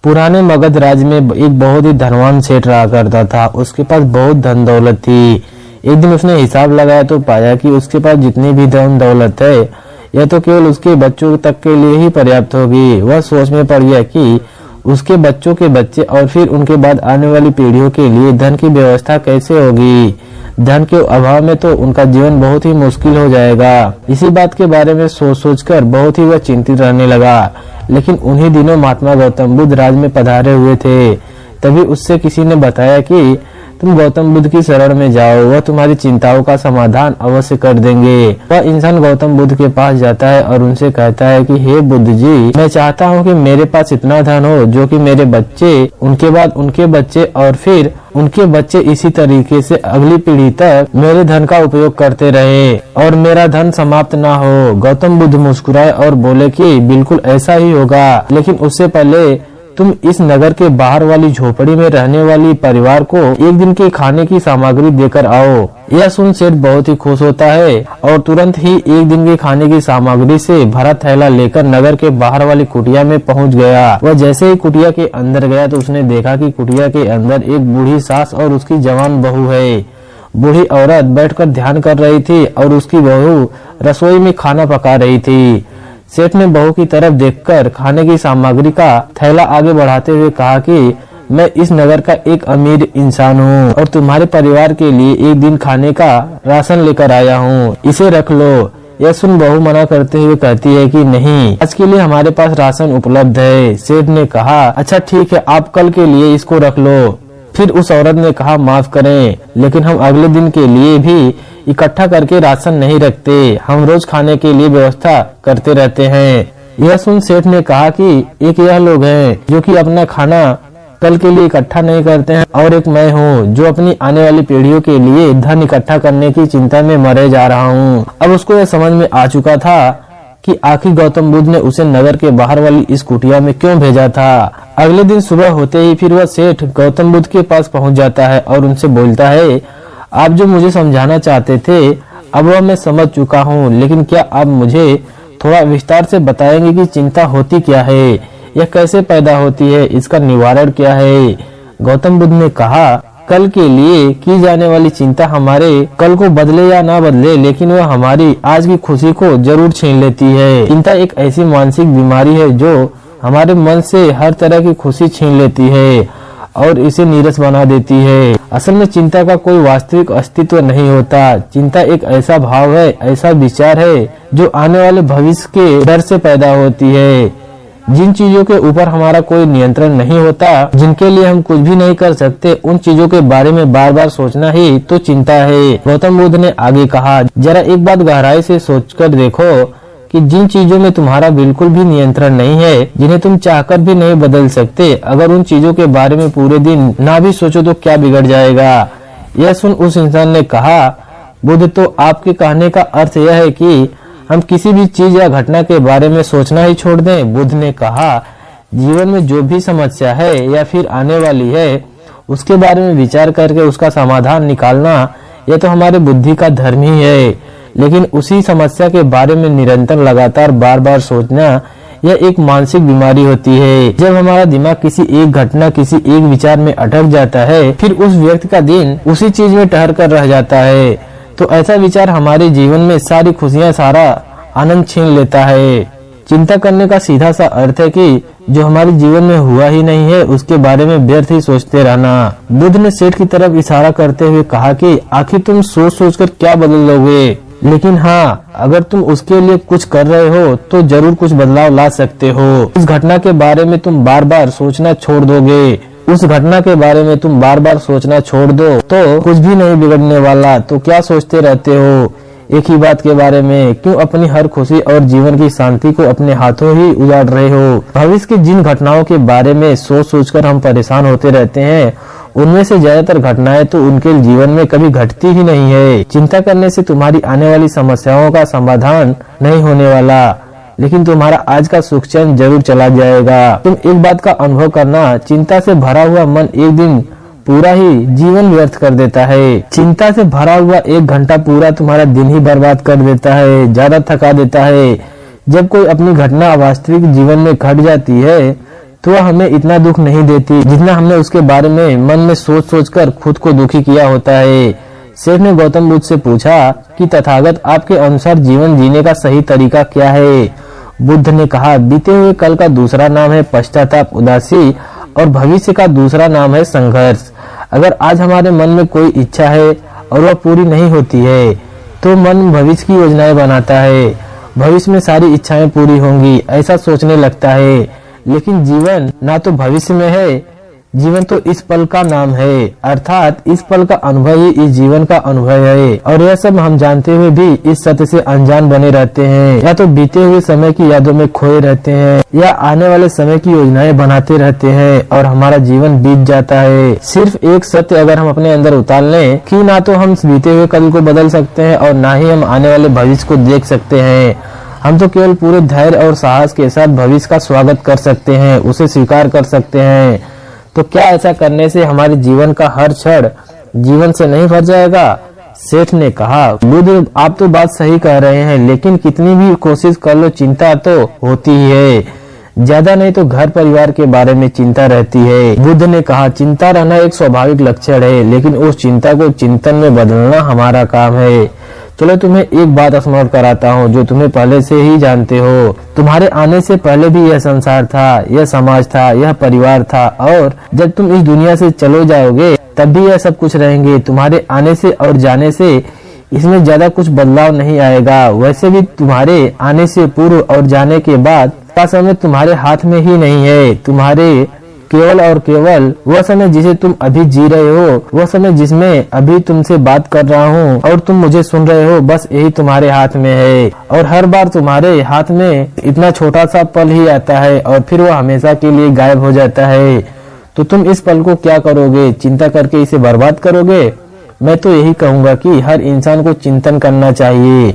पुराने मगध राज्य में एक बहुत ही धनवान सेठ रहा करता था। उसके पास बहुत धन दौलत थी। एक दिन उसने हिसाब लगाया तो पाया कि उसके पास जितनी भी धन दौलत है यह तो केवल उसके बच्चों तक के लिए ही पर्याप्त होगी। वह सोच में पड़ गया कि उसके बच्चों के बच्चे और फिर उनके बाद आने वाली पीढ़ियों के लिए धन की व्यवस्था कैसे होगी। धन के अभाव में तो उनका जीवन बहुत ही मुश्किल हो जाएगा। इसी बात के बारे में सोच सोचकर बहुत ही वह चिंतित रहने लगा। लेकिन उन्हीं दिनों महात्मा गौतम बुद्ध राज में पधारे हुए थे। तभी उससे किसी ने बताया कि तुम गौतम बुद्ध की शरण में जाओ, वह तुम्हारी चिंताओं का समाधान अवश्य कर देंगे। वह इंसान गौतम बुद्ध के पास जाता है और उनसे कहता है कि हे बुद्ध जी, मैं चाहता हूँ कि मेरे पास इतना धन हो जो कि मेरे बच्चे, उनके बाद उनके बच्चे और फिर उनके बच्चे इसी तरीके से अगली पीढ़ी तक मेरे धन का उपयोग करते रहे और मेरा धन समाप्त ना हो। गौतम बुद्ध मुस्कुराए और बोले कि बिल्कुल ऐसा ही होगा, लेकिन उससे पहले तुम इस नगर के बाहर वाली झोपड़ी में रहने वाली परिवार को एक दिन के खाने की सामग्री देकर आओ। यह सुन सेठ बहुत ही खुश होता है और तुरंत ही एक दिन के खाने की सामग्री से भरा थैला लेकर नगर के बाहर वाली कुटिया में पहुंच गया। वह जैसे ही कुटिया के अंदर गया तो उसने देखा कि कुटिया के अंदर एक बूढ़ी सास और उसकी जवान बहू है। बूढ़ी औरत बैठकर ध्यान कर रही थी और उसकी बहू रसोई में खाना पका रही थी। सेठ ने बहू की तरफ देखकर खाने की सामग्री का थैला आगे बढ़ाते हुए कहा कि मैं इस नगर का एक अमीर इंसान हूँ और तुम्हारे परिवार के लिए एक दिन खाने का राशन लेकर आया हूँ, इसे रख लो। यह सुन बहू मना करते हुए कहती है कि नहीं, आज के लिए हमारे पास राशन उपलब्ध है। सेठ ने कहा अच्छा ठीक है, आप कल के लिए इसको रख लो। फिर उस औरत ने कहा माफ करें, लेकिन हम अगले दिन के लिए भी इकट्ठा करके राशन नहीं रखते, हम रोज खाने के लिए व्यवस्था करते रहते हैं। यह सुन सेठ ने कहा कि एक यह लोग हैं जो कि अपना खाना कल के लिए इकट्ठा नहीं करते हैं और एक मैं हूँ जो अपनी आने वाली पीढ़ियों के लिए धन इकट्ठा करने की चिंता में मरे जा रहा हूँ। अब उसको यह समझ में आ चुका था कि आखिर गौतम बुद्ध ने उसे नगर के बाहर वाली इस कुटिया में क्यों भेजा था। अगले दिन सुबह होते ही फिर वह सेठ गौतम बुद्ध के पास पहुंच जाता है और उनसे बोलता है आप जो मुझे समझाना चाहते थे अब वह मैं समझ चुका हूँ, लेकिन क्या आप मुझे थोड़ा विस्तार से बताएंगे कि चिंता होती क्या है, यह कैसे पैदा होती है, इसका निवारण क्या है। गौतम बुद्ध ने कहा कल के लिए की जाने वाली चिंता हमारे कल को बदले या ना बदले, लेकिन वह हमारी आज की खुशी को जरूर छीन लेती है। चिंता एक ऐसी मानसिक बीमारी है जो हमारे मन से हर तरह की खुशी छीन लेती है और इसे नीरस बना देती है। असल में चिंता का कोई वास्तविक अस्तित्व नहीं होता। चिंता एक ऐसा भाव है, ऐसा विचार है जो आने वाले भविष्य के डर से पैदा होती है। जिन चीजों के ऊपर हमारा कोई नियंत्रण नहीं होता, जिनके लिए हम कुछ भी नहीं कर सकते, उन चीजों के बारे में बार बार सोचना ही तो चिंता है। गौतम बुद्ध ने आगे कहा जरा एक बात गहराई से सोचकर देखो कि जिन चीजों में तुम्हारा बिल्कुल भी नियंत्रण नहीं है, जिन्हें तुम चाहकर भी नहीं बदल सकते, अगर उन चीजों के बारे में पूरे दिन ना भी सोचो तो क्या बिगड़ जाएगा। यह सुन उस इंसान ने कहा बुद्ध, तो आपके कहने का अर्थ यह है कि हम किसी भी चीज या घटना के बारे में सोचना ही छोड़ दें। बुद्ध ने कहा जीवन में जो भी समस्या है या फिर आने वाली है उसके बारे में विचार करके उसका समाधान निकालना यह तो हमारे बुद्धि का धर्म ही है, लेकिन उसी समस्या के बारे में निरंतर लगातार बार बार सोचना यह एक मानसिक बीमारी होती है। जब हमारा दिमाग किसी एक घटना, किसी एक विचार में अटक जाता है, फिर उस व्यक्ति का दिन उसी चीज में ठहर कर रह जाता है, तो ऐसा विचार हमारे जीवन में सारी खुशियां, सारा आनंद छीन लेता है। चिंता करने का सीधा सा अर्थ है कि जो हमारे जीवन में हुआ ही नहीं है उसके बारे में व्यर्थ ही सोचते रहना। बुद्ध ने सेठ की तरफ इशारा करते हुए कहा कि आखिर तुम सोच सोचकर क्या बदल लोगे, लेकिन हाँ, अगर तुम उसके लिए कुछ कर रहे हो तो जरूर कुछ बदलाव ला सकते हो। उस घटना के बारे में तुम बार बार सोचना छोड़ दोगे, उस घटना के बारे में तुम बार बार सोचना छोड़ दो तो कुछ भी नहीं बिगड़ने वाला। तो क्या सोचते रहते हो एक ही बात के बारे में? क्यों अपनी हर खुशी और जीवन की शांति को अपने हाथों ही उजाड़ रहे हो? भविष्य की जिन घटनाओं के बारे में सोच सोचकर हम परेशान होते रहते हैं, उनमें से ज्यादातर घटनाएं तो उनके जीवन में कभी घटती ही नहीं है। चिंता करने से तुम्हारी आने वाली समस्याओं का समाधान नहीं होने वाला, लेकिन तुम्हारा आज का सुख चैन जरूर चला जाएगा। तुम एक बात का अनुभव करना, चिंता से भरा हुआ मन एक दिन पूरा ही जीवन व्यर्थ कर देता है। चिंता से भरा हुआ एक घंटा पूरा तुम्हारा दिन ही बर्बाद कर देता है, ज्यादा थका देता है। जब कोई अपनी घटना वास्तविक जीवन में घट जाती है तो वह हमें इतना दुख नहीं देती जितना हमने उसके बारे में मन में सोच सोच कर खुद को दुखी किया होता है। सेठ ने गौतम बुद्ध से पूछा कि तथागत आपके अनुसार जीवन जीने का सही तरीका क्या है। बुद्ध ने कहा, बीते हुए कल का दूसरा नाम है पश्चाताप, उदासी, और भविष्य का दूसरा नाम है संघर्ष। अगर आज हमारे मन में कोई इच्छा है और वह पूरी नहीं होती है तो मन भविष्य की योजनाएं बनाता है। भविष्य में सारी इच्छाएं पूरी होंगी ऐसा सोचने लगता है, लेकिन जीवन ना तो भविष्य में है, जीवन तो इस पल का नाम है, अर्थात इस पल का अनुभव ही इस जीवन का अनुभव है। और यह सब हम जानते हुए भी इस सत्य से अनजान बने रहते हैं, या तो बीते हुए समय की यादों में खोए रहते हैं या आने वाले समय की योजनाएं बनाते रहते हैं और हमारा जीवन बीत जाता है। सिर्फ एक सत्य अगर हम अपने अंदर उतार लें कि ना तो हम बीते हुए कल को बदल सकते हैं और ना ही हम आने वाले भविष्य को देख सकते हैं, हम तो केवल पूरे धैर्य और साहस के साथ भविष्य का स्वागत कर सकते हैं, उसे स्वीकार कर सकते हैं। तो क्या ऐसा करने से हमारे जीवन का हर क्षण जीवन से नहीं भर जाएगा? सेठ ने कहा, बुद्ध आप तो बात सही कह रहे हैं, लेकिन कितनी भी कोशिश कर लो चिंता तो होती ही है, ज्यादा नहीं तो घर परिवार के बारे में चिंता रहती है। बुद्ध ने कहा, चिंता रहना एक स्वाभाविक लक्षण है, लेकिन उस चिंता को चिंतन में बदलना हमारा काम है। चलो तुम्हें एक बात स्मरण कराता हूँ जो तुम्हें पहले से ही जानते हो। तुम्हारे आने से पहले भी यह संसार था, यह समाज था, यह परिवार था, और जब तुम इस दुनिया से चले जाओगे तब भी यह सब कुछ रहेंगे। तुम्हारे आने से और जाने से इसमें ज्यादा कुछ बदलाव नहीं आएगा। वैसे भी तुम्हारे आने से पूर्व और जाने के बाद का समय तुम्हारे हाथ में ही नहीं है। तुम्हारे केवल और केवल वह समय जिसे तुम अभी जी रहे हो, वह समय जिसमें अभी तुमसे बात कर रहा हूँ और तुम मुझे सुन रहे हो, बस यही तुम्हारे हाथ में है। और हर बार तुम्हारे हाथ में इतना छोटा सा पल ही आता है और फिर वह हमेशा के लिए गायब हो जाता है। तो तुम इस पल को क्या करोगे? चिंता करके इसे बर्बाद करोगे? मैं तो यही कहूँगा कि हर इंसान को चिंतन करना चाहिए,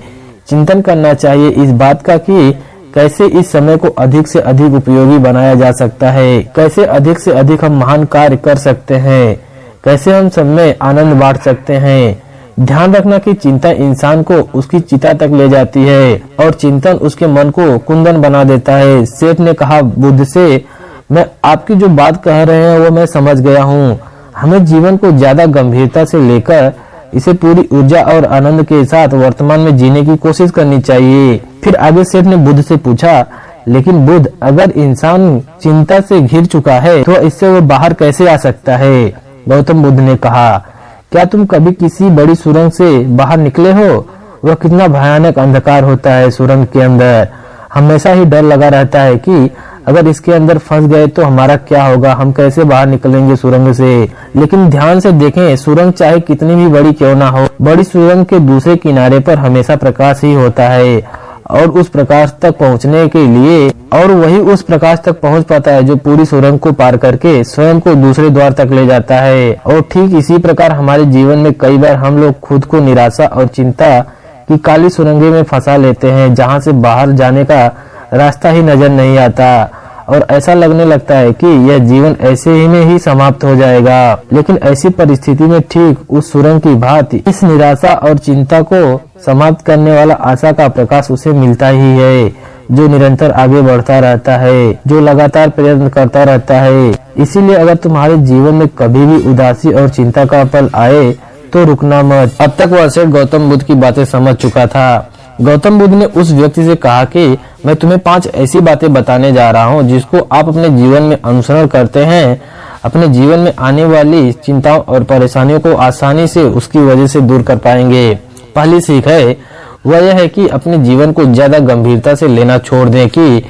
चिंतन करना चाहिए इस बात का कि कैसे इस समय को अधिक से अधिक उपयोगी बनाया जा सकता है, कैसे अधिक से अधिक हम महान कार्य कर सकते हैं, कैसे हम सब में आनंद बांट सकते हैं। ध्यान रखना कि चिंता इंसान को उसकी चिता तक ले जाती है और चिंतन उसके मन को कुंदन बना देता है। सेठ ने कहा बुद्ध से, मैं आपकी जो बात कह रहे हैं वो मैं समझ गया हूँ। हमें जीवन को ज्यादा गंभीरता से लेकर इसे पूरी ऊर्जा और आनंद के साथ वर्तमान में जीने की कोशिश करनी चाहिए। फिर आगे सेठ ने बुद्ध से पूछा, लेकिन बुद्ध अगर इंसान चिंता से घिर चुका है तो इससे वो बाहर कैसे आ सकता है? गौतम बुद्ध ने कहा, क्या तुम कभी किसी बड़ी सुरंग से बाहर निकले हो? वह कितना भयानक अंधकार होता है सुरंग के अंदर। हमेशा ही डर लगा रहता है कि अगर इसके अंदर फंस गए तो हमारा क्या होगा, हम कैसे बाहर निकलेंगे सुरंग से। लेकिन ध्यान से देखें, सुरंग चाहे कितनी भी बड़ी क्यों ना हो, बड़ी सुरंग के दूसरे किनारे पर हमेशा प्रकाश ही होता है और उस प्रकाश तक पहुंचने के लिए और वही उस प्रकाश तक पहुंच पाता है जो पूरी सुरंग को पार करके स्वयं को दूसरे द्वार तक ले जाता है। और ठीक इसी प्रकार हमारे जीवन में कई बार हम लोग खुद को निराशा और चिंता की काली सुरंगे में फंसा लेते हैं, जहां से बाहर जाने का रास्ता ही नजर नहीं आता और ऐसा लगने लगता है कि यह जीवन ऐसे ही में ही समाप्त हो जाएगा। लेकिन ऐसी परिस्थिति में ठीक उस सुरंग की भांति इस निराशा और चिंता को समाप्त करने वाला आशा का प्रकाश उसे मिलता ही है, जो निरंतर आगे बढ़ता रहता है, जो लगातार प्रयत्न करता रहता है। इसीलिए अगर तुम्हारे जीवन में कभी भी उदासी और चिंता का पल आए तो रुकना मत। अब तक वह सेठ गौतम बुद्ध की बातें समझ चुका था। गौतम बुद्ध ने उस व्यक्ति से कहा कि मैं तुम्हें 5 ऐसी बातें बताने जा रहा हूँ जिसको आप अपने जीवन में अनुसरण करते हैं, अपने जीवन में आने वाली चिंताओं और परेशानियों को आसानी से उसकी वजह से दूर कर पाएंगे। पहली सीख है वह यह है कि अपने जीवन को ज्यादा गंभीरता से लेना छोड़ दें कि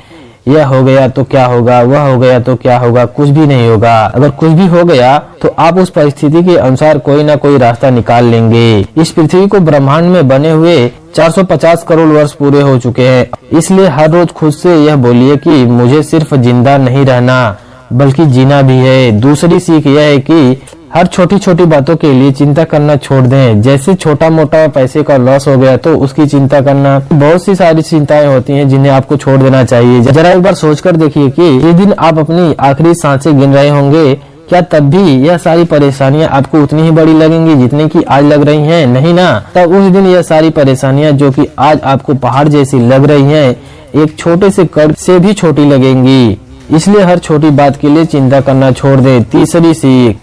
यह हो गया तो क्या होगा, वह हो गया तो क्या होगा। कुछ भी नहीं होगा। अगर कुछ भी हो गया तो आप उस परिस्थिति के अनुसार कोई ना कोई रास्ता निकाल लेंगे। इस पृथ्वी को ब्रह्मांड में बने हुए 450 करोड़ वर्ष पूरे हो चुके हैं, इसलिए हर रोज खुद से यह बोलिए कि मुझे सिर्फ जिंदा नहीं रहना बल्कि जीना भी है। दूसरी सीख यह है कि हर छोटी छोटी बातों के लिए चिंता करना छोड़ दें। जैसे छोटा मोटा पैसे का लॉस हो गया तो उसकी चिंता करना, बहुत सी सारी चिंताएं होती हैं जिन्हें आपको छोड़ देना चाहिए। जरा एक बार सोचकर देखिए कि जिस दिन आप अपनी आखिरी सांसें गिन रहे होंगे, क्या तब भी यह सारी परेशानियां आपको उतनी ही बड़ी लगेंगी जितनी कि आज लग रही हैं? नहीं ना। तब उस दिन यह सारी परेशानियां जो कि आज आपको पहाड़ जैसी लग रही हैं, एक छोटे से कण से भी छोटी लगेंगी। इसलिए हर छोटी बात के लिए चिंता करना छोड़ दे। तीसरी सीख,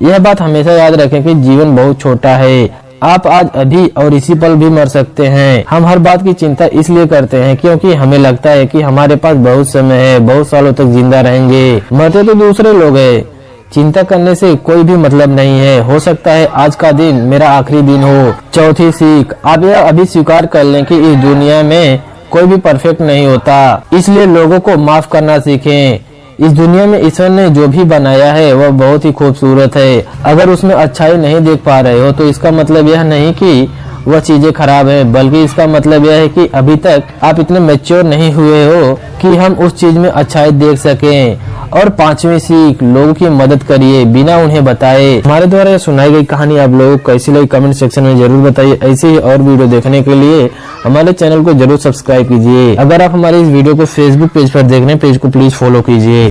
यह बात हमेशा याद रखें कि जीवन बहुत छोटा है। आप आज अभी और इसी पल भी मर सकते हैं। हम हर बात की चिंता इसलिए करते हैं क्योंकि हमें लगता है कि हमारे पास बहुत समय है, बहुत सालों तक जिंदा रहेंगे। मरते तो दूसरे लोग हैं। चिंता करने से कोई भी मतलब नहीं है। हो सकता है आज का दिन मेरा आखिरी दिन हो। चौथी सीख, आप यह अभी स्वीकार कर लें कि इस दुनिया में कोई भी परफेक्ट नहीं होता, इसलिए लोगों को माफ करना सीखें। इस दुनिया में ईश्वर ने जो भी बनाया है वह बहुत ही खूबसूरत है। अगर उसमें अच्छाई नहीं देख पा रहे हो तो इसका मतलब यह नहीं कि वह चीजें खराब है, बल्कि इसका मतलब यह है कि अभी तक आप इतने मैच्योर नहीं हुए हो कि हम उस चीज में अच्छाई देख सकें। और पांचवी सीख, लोगों की मदद करिए बिना उन्हें बताए। हमारे द्वारा सुनाई गई कहानी आप लोगों को कैसी लगी कमेंट सेक्शन में जरूर बताइए। ऐसे ही और वीडियो देखने के लिए हमारे चैनल को जरूर सब्सक्राइब कीजिए। अगर आप हमारे इस वीडियो को फेसबुक पेज पर देख रहे हैं, पेज को प्लीज फॉलो कीजिए।